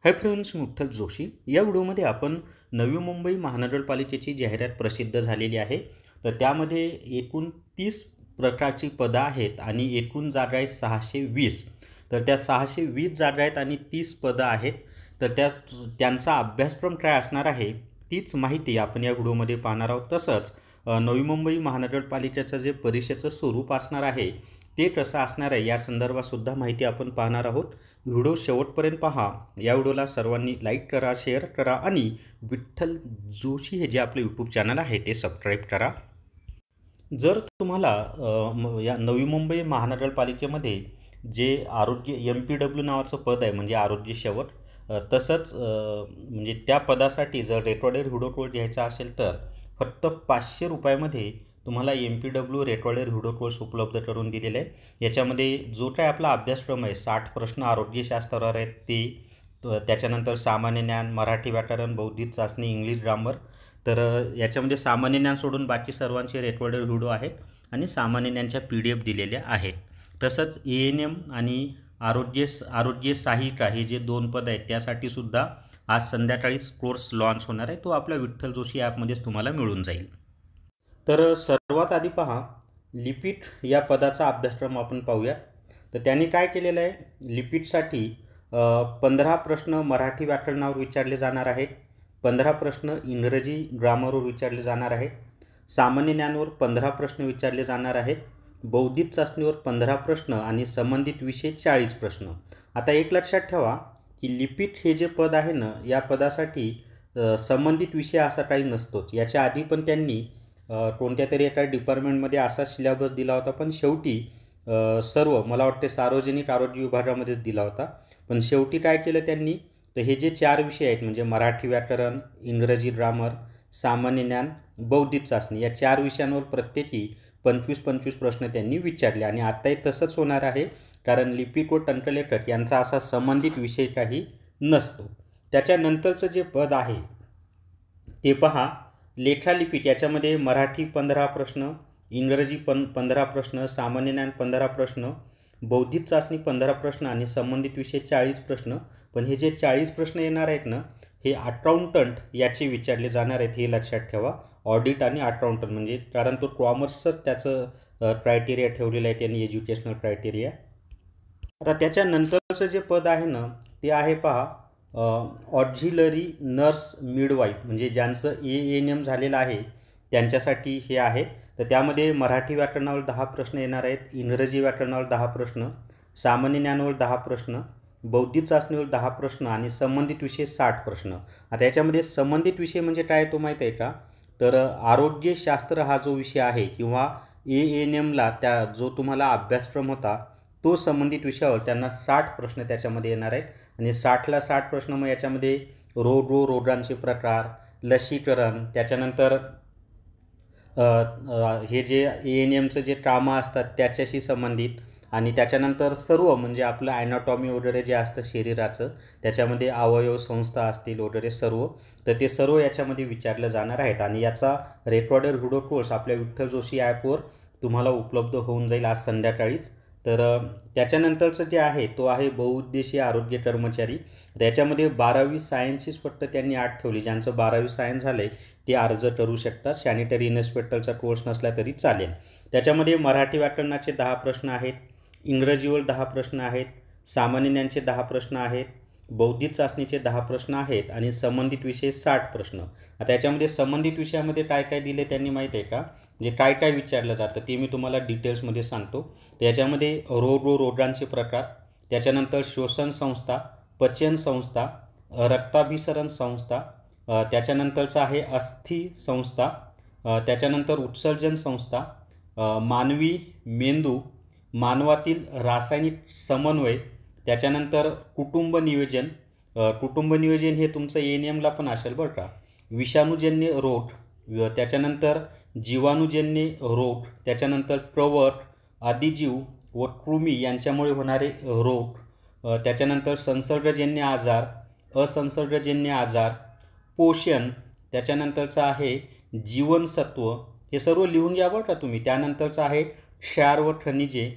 Hi friends, मुठ्ठल Joshi या व्हिडिओमध्ये आपण नवी मुंबई महानगरपालिकेची जाहिरात प्रसिद्ध झालेली आहे। तर त्यामध्ये एकूण 30 प्रकारची पदं आहेत आणि एकूण जागा आहेत 620। तर त्या 620 जागा आहेत आणि 30 पदं आहेत। तर त्यांचा अभ्यासक्रम काय असणार आहे तीच माहिती आपण या व्हिडिओमध्ये पाहणार आहोत। तसंच नवी मुंबई महानगरपालिकेचं जे परीक्षेचं स्वरूप असणार आहे ते कसं असणार आहे या संदर्भात सुद्धा माहिती आपण पाहणार आहोत। व्हिडिओ शेवटपर्यंत पहा। या व्हिडिओला सर्वांनी लाईक करा, शेअर करा आणि विठ्ठल जोशी हे जे आपले यूट्यूब चॅनल आहे ते सबस्क्राईब करा। जर तुम्हाला या नवी मुंबई महानगरपालिकेमध्ये जे आरोग्य MPW नावाचं पद आहे म्हणजे आरोग्य सेवक, तसंच म्हणजे त्या पदासाठी जर रेकॉर्डेड व्हिडिओ कोर्स घ्यायचा असेल तर फक्त 500 रुपयामध्ये तुम्हाला MPW रेकॉर्डेड व्हिडिओ कोर्स उपलब्ध करून दिलेला आहे। याच्यामध्ये जो काय आपला अभ्यासक्रम आहे 60 प्रश्न आरोग्यशास्त्रावर आहेत ते, त्याच्यानंतर सामान्य ज्ञान, मराठी व्याकरण, बौद्धिक चाचणी, इंग्लिश ग्रामर। तर याच्यामध्ये सामान्य ज्ञान सोडून बाकी सर्वांचे रेकॉर्डेड व्हिडिओ आहेत आणि सामान्य ज्ञानच्या PDF दिलेल्या आहेत। तसंच ANM आणि आरोग्य सहायिका हे जे 2 पद आहेत त्यासाठी सुद्धा आज संध्याकाळीच कोर्स लॉन्च होणार आहे। तो आपल्या विठ्ठल जोशी ॲपमध्येच तुम्हाला मिळून जाईल। तर सर्वात आधी पहा, लिपिक या पदाचा अभ्यासक्रम आपण पाहूया। तर त्यांनी काय केलेलं आहे, लिपिकसाठी 15 प्रश्न मराठी व्याकरणावर विचारले जाणार आहेत, 15 प्रश्न इंग्रजी ग्रामरवर विचारले जाणार आहेत, सामान्य ज्ञानावर 15 प्रश्न विचारले जाणार आहेत, बौद्धिक चाचणीवर 15 प्रश्न आणि संबंधित विषय 40 प्रश्न। आता एक लक्षात ठेवा की लिपिक हे जे पद आहे ना, या पदासाठी संबंधित विषय असा काही नसतोच। याच्या आधी पण त्यांनी कोणत्या तरी एका डिपार्टमेंटमध्ये असा सिलेबस दिला होता, पण शेवटी सर्व मला वाटते सार्वजनिक आरोग्य विभागामध्येच दिला होता। पण शेवटी काय केलं त्यांनी, तर हे जे 4 विषय आहेत म्हणजे मराठी व्याकरण, इंग्रजी ग्रामर, सामान्य ज्ञान, बौद्धिक चाचणी, या 4 विषयांवर प्रत्येकी 25-25 प्रश्न त्यांनी विचारले। आणि आत्ताही तसंच होणार आहे, कारण लिपिक व टंकलेखक यांचा असा संबंधित विषय काही नसतो। त्याच्यानंतरचं जे पद आहे ते पहा, लेखालिपिक। याच्यामध्ये मराठी 15 प्रश्न, इंग्रजी 15 प्रश्न, सामान्य ज्ञान 15 प्रश्न, बौद्धिक चाचणी 15 प्रश्न आणि संबंधित विषय 40 प्रश्न। पण हे जे 40 प्रश्न येणार आहेत ना, हे अकाउंटंट याचे विचारले जाणार आहेत, हे लक्षात ठेवा। ऑडिट आणि अकाउंटंट म्हणजे, कारण तो कॉमर्सच त्याचं क्रायटेरिया ठेवलेलं आहे त्यांनी, एज्युकेशनल क्रायटेरिया। आता त्याच्यानंतरचं जे पद आहे ना ते आहे पहा, ऑक्झिलरी नर्स मिडवाईफ, म्हणजे ज्यांचं ANM झालेलं आहे त्यांच्यासाठी हे आहे। तर त्यामध्ये मराठी व्याकरणावर 10 प्रश्न येणार आहेत, इंग्रजी व्याकरणावर 10 प्रश्न, सामान्य ज्ञानावर 10 प्रश्न, बौद्धिक चाचणीवर 10 प्रश्न आणि संबंधित विषय 60 प्रश्न। आता याच्यामध्ये संबंधित विषय म्हणजे काय तो माहीत आहे का, तर आरोग्यशास्त्र हा जो विषय आहे किंवा ANMला त्या जो तुम्हाला अभ्यासक्रम होता तो संबंधित विषयावर त्यांना 60 प्रश्न त्याच्यामध्ये येणार आहेत। आणि 60ला 60 प्रश्न मग याच्यामध्ये रोगांचे प्रकार, लसीकरण, त्याच्यानंतर हे जे ANMचं जे ट्रामा असतात त्याच्याशी संबंधित, आणि त्याच्यानंतर सर्व म्हणजे आपलं ॲनाटॉमी वगैरे जे असतं शरीराचं, त्याच्यामध्ये अवयव संस्था असतील वगैरे सर्व, तर ते सर्व याच्यामध्ये विचारलं जाणार आहेत। आणि याचा रेकॉर्डेड व्हिडिओ कोर्स आपल्या विठ्ठल जोशी ॲपवर तुम्हाला उपलब्ध होऊन जाईल आज संध्याकाळीच। तर त्याच्यानंतरचं जे आहे तो आहे बहुउद्देशीय आरोग्य कर्मचारी। त्याच्यामध्ये 12वी सायन्सचीच फक्त त्यांनी 8 ठेवली। ज्यांचं 12वी सायन्स झालं आहे ते अर्ज करू शकतात, सॅनिटरी इन्स्पेक्टरचा कोर्स नसला तरी चालेल। त्याच्यामध्ये मराठी व्याकरणाचे 10 प्रश्न आहेत, इंग्रजीवर 10 प्रश्न आहेत, सामान्य ज्ञानचे 10 प्रश्न आहेत, बौद्धिक चाचणीचे 10 प्रश्न आहेत आणि संबंधित विषय 60 प्रश्न। आता याच्यामध्ये संबंधित विषयामध्ये काय काय दिले त्यांनी माहीत आहे का, म्हणजे काय काय विचारलं जातं ते मी तुम्हाला डिटेल्समध्ये सांगतो। त्याच्यामध्ये रोगांचे प्रकार, त्याच्यानंतर श्वसन संस्था, पचन संस्था, रक्ताभिसरण संस्था, त्याच्यानंतरचं आहे अस्थि संस्था, त्याच्यानंतर उत्सर्जन संस्था, मानवी मेंदू, मानवातील रासायनिक समन्वय, त्याच्यानंतर कुटुंब नियोजन हे तुमचं ANMला पण असेल बरं का, विषाणूजन्य रोग, त्याच्यानंतर जीवाणूजन्य रोग, त्याच्यानंतर कवक, आदिजीव व कृमी यांच्यामुळे होणारे रोग, त्याच्यानंतर संसर्गजन्य आजार, असंसर्गजन्य आजार, पोषण, त्याच्यानंतरचं आहे जीवनसत्व, हे सर्व लिहून घ्या बरं का तुम्ही। त्यानंतरचं आहे क्षार व खनिजे,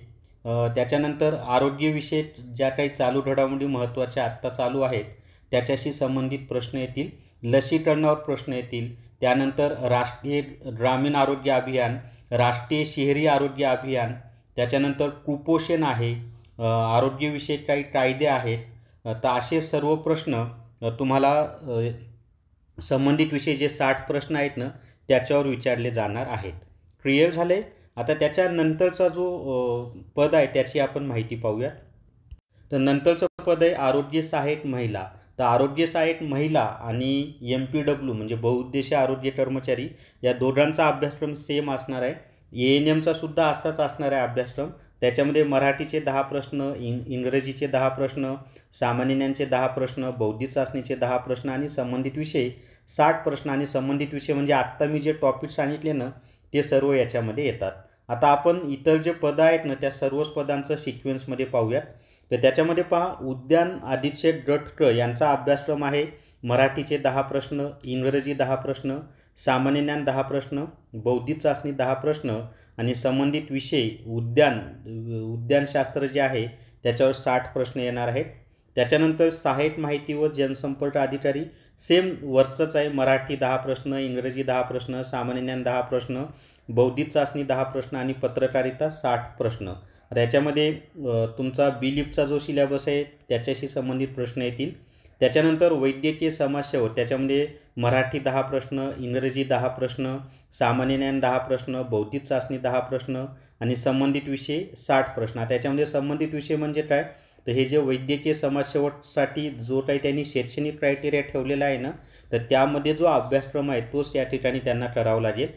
त्याच्यानंतर आरोग्यविषयक ज्या काही चालू घडामोडी महत्त्वाच्या आत्ता चालू आहेत त्याच्याशी संबंधित प्रश्न येतील, लसीकरणावर प्रश्न येतील, त्यानंतर राष्ट्रीय ग्रामीण आरोग्य अभियान, राष्ट्रीय शहरी आरोग्य अभियान, त्याच्यानंतर कुपोषण आहे, आरोग्यविषयक काही कायदे आहेत. तर असे सर्व प्रश्न तुम्हाला संबंधित विषय जे 60 प्रश्न आहेत ना त्याच्यावर विचारले जाणार आहेत. क्लिअर झाले? आता त्याच्यानंतरचा जो पद आहे त्याची आपण माहिती पाहूयात. तर नंतरचं पद आहे आरोग्य सहाय्यक महिला. तर आरोग्य सहाय्यक महिला आणि MPW म्हणजे बहुउद्देशीय आरोग्य कर्मचारी या दोघांचा अभ्यासक्रम सेम असणार आहे. ANMचा सुद्धा असाच असणार आहे अभ्यासक्रम. त्याच्यामध्ये मराठीचे 10 प्रश्न, इंग्रजीचे 10 प्रश्न, सामान्य ज्ञानचे 10 प्रश्न, बौद्धिक चाचणीचे 10 प्रश्न आणि संबंधित विषय 60 प्रश्न. आणि संबंधित विषय म्हणजे आत्ता मी जे टॉपिक सांगितले ना ते सर्व याच्यामध्ये येतात. आता आपण इतर जे पदं आहेत ना त्या सर्वच पदांचं सिक्वेन्समध्ये पाहूयात. तर त्याच्यामध्ये पहा, उद्यान अधीक्षक गट क यांचा अभ्यासक्रम आहे. मराठीचे 10 प्रश्न, इंग्रजी 10 प्रश्न, सामान्य ज्ञान 10 प्रश्न, बौद्धिक चाचणी 10 प्रश्न आणि संबंधित विषय उद्यानशास्त्र जे आहे त्याच्यावर 60 प्रश्न येणार आहेत. त्याच्यानंतर सहाय्यक माहिती व जनसंपर्क अधिकारी सेम वरचंच आहे. मराठी 10 प्रश्न, इंग्रजी 10 प्रश्न, सामान्य ज्ञान 10 प्रश्न, बौद्धिक चाचणी 10 प्रश्न आणि पत्रकारिता 60 प्रश्न. याच्यामध्ये तुमचा BLIPचा जो सिलेबस आहे त्याच्याशी संबंधित प्रश्न येतील. त्याच्यानंतर वैद्यकीय समाजसेवा त्याच्यामध्ये मराठी 10 प्रश्न, इंग्रजी 10 प्रश्न, सामान्य ज्ञान 10 प्रश्न, बौद्धिक चाचणी 10 प्रश्न आणि संबंधित विषय 60 प्रश्न. त्याच्यामध्ये संबंधित विषय म्हणजे काय, तर हे जे वैद्यकीय समाजसेवकसाठी जो काही त्यांनी शैक्षणिक क्रायटेरिया ठेवलेला आहे ना तर त्यामध्ये जो अभ्यासक्रम आहे तोच या ठिकाणी त्यांना करावा लागेल.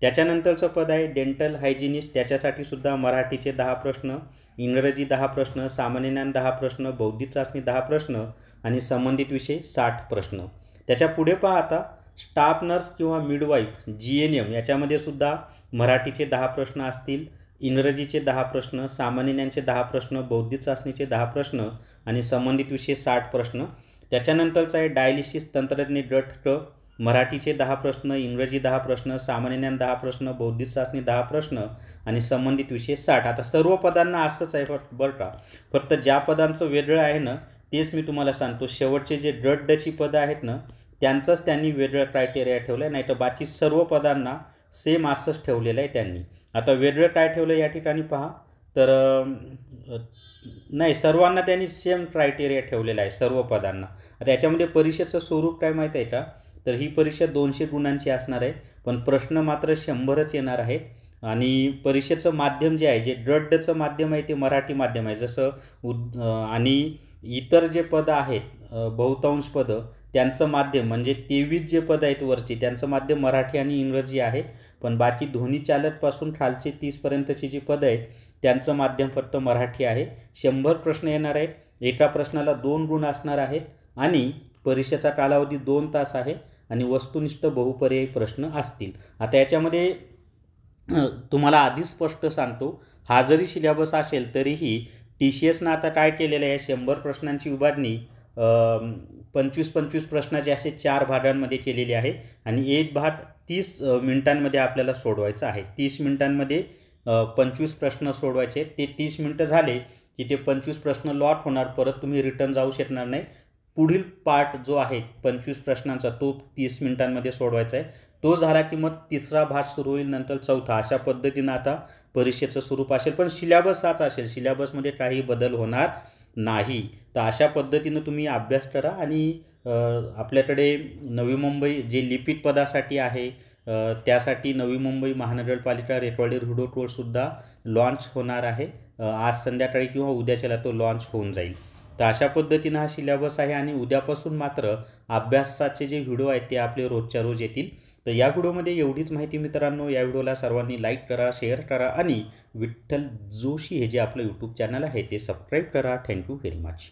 त्याच्यानंतरचं पद आहे डेंटल हायजिनिस्ट. त्याच्यासाठी सुद्धा मराठीचे 10 प्रश्न, इंग्रजी 10 प्रश्न, सामान्य ज्ञान 10 प्रश्न, बौद्धिक चाचणी 10 प्रश्न आणि संबंधित विषय 60 प्रश्न. त्याच्या पुढे पहा आता स्टाफ नर्स किंवा मिडवाईफ GNM याच्यामध्ये सुद्धा मराठीचे 10 प्रश्न असतील, इंग्रजीचे 10 प्रश्न, सामान्य ज्ञानचे 10 प्रश्न, बौद्धिक चाचणीचे 10 प्रश्न आणि संबंधित विषय 60 प्रश्न. त्याच्यानंतरचं आहे डायलिसिस तंत्रज्ञ गट क. मराठीचे 10 प्रश्न, इंग्रजी 10 प्रश्न, सामान्य ज्ञान 10 प्रश्न, बौद्धिक चाचणी 10 प्रश्न आणि संबंधित विषय 60. आता सर्व पदांना असंच आहे बरं का, फक्त ज्या पदांचं वेगळं आहे ना तेच मी तुम्हाला सांगतो. शेवटचे जे गट डची पदं आहेत ना त्यांचंच त्यांनी वेगळं क्रायटेरिया ठेवलं आहे, नाही तर बाकी सर्व पदांना सेम असंच ठेवलेलं आहे त्यांनी. आता वेगळं काय ठेवलं या ठिकाणी पहा, तर नाही सर्वांना त्यांनी सेम क्रायटेरिया ठेवलेला आहे सर्व पदांना. आता याच्यामध्ये परीक्षेचं स्वरूप काय माहीत आहे का, तर ही परीक्षा 200 गुणांची असणार आहे, पण प्रश्न मात्र 100च येणार आहेत. आणि परीक्षेचं माध्यम जे आहे, जे गटचं माध्यम आहे ते मराठी माध्यम आहे. जसं आणि इतर जे पदं आहेत बहुतांश पदं त्यांचं माध्यम म्हणजे 23 जे पदं आहेत वरची त्यांचं माध्यम मराठी आणि इंग्रजी आहे. पण बाकी ध्वनी चालकपासून खालचे 30पर्यंतची जी पदं आहेत त्यांचं माध्यम फक्त मराठी आहे. 100 प्रश्न येणार आहेत. एका प्रश्नाला 2 गुण असणार आहेत आणि परीक्षेचा कालावधी 2 तास आहे आणि वस्तुनिष्ठ बहुपर्यायी प्रश्न असतील. आता याच्यामध्ये तुम्हाला आधीच स्पष्ट सांगतो, हा जरी सिलेबस असेल तरीही TCSनं आता काय केलेलं आहे, 100 प्रश्नांची विभागणी 25-25 प्रश्नाचे असे 4 भागांमध्ये केलेली आहे आणि एक भाग 30 मिनिटांमध्ये आपल्याला सोडवायचा आहे. 30 मिनिटांमध्ये 25 प्रश्न सोडवायचे. ते 30 मिनिटं झाले की ते 25 प्रश्न लॉट होणार, परत तुम्ही रिटर्न जाऊ शकणार नाही. पुढील पार्ट जो आहे 25 प्रश्नांचा तो 30 मिनिटांमध्ये सोडवायचा आहे. तो झाला की मग तिसरा भाग सुरू होईल, नंतर चौथा. अशा पद्धतीनं आता परीक्षेचं स्वरूप असेल, पण सिलेबस हाच असेल. सिलेबसमध्ये काही बदल होणार नाही. तर अशा पद्धतीनं तुम्ही अभ्यास करा. आणि आपल्याकडे नवी मुंबई जे लिपिक पदासाठी आहे त्यासाठी नवी मुंबई महानगरपालिका रेकॉर्डेड व्हिडिओ कोर्ससुद्धा लॉन्च होणार आहे. आज संध्याकाळी किंवा उद्याच्याला तो लॉन्च होऊन जाईल. तर अशा पद्धतीनं हा सिलेबस आहे आणि उद्यापासून मात्र अभ्यासाचे जे व्हिडिओ आहेत ते आपले रोजच्या रोज येतील. तर या व्हिडिओमध्ये एवढीच माहिती मित्रांनो. या व्हिडिओला सर्वांनी लाईक करा, शेअर करा आणि विठ्ठल जोशी हे जे आपलं यूट्यूब चॅनल आहे ते सबस्क्राईब करा. Thank you very much.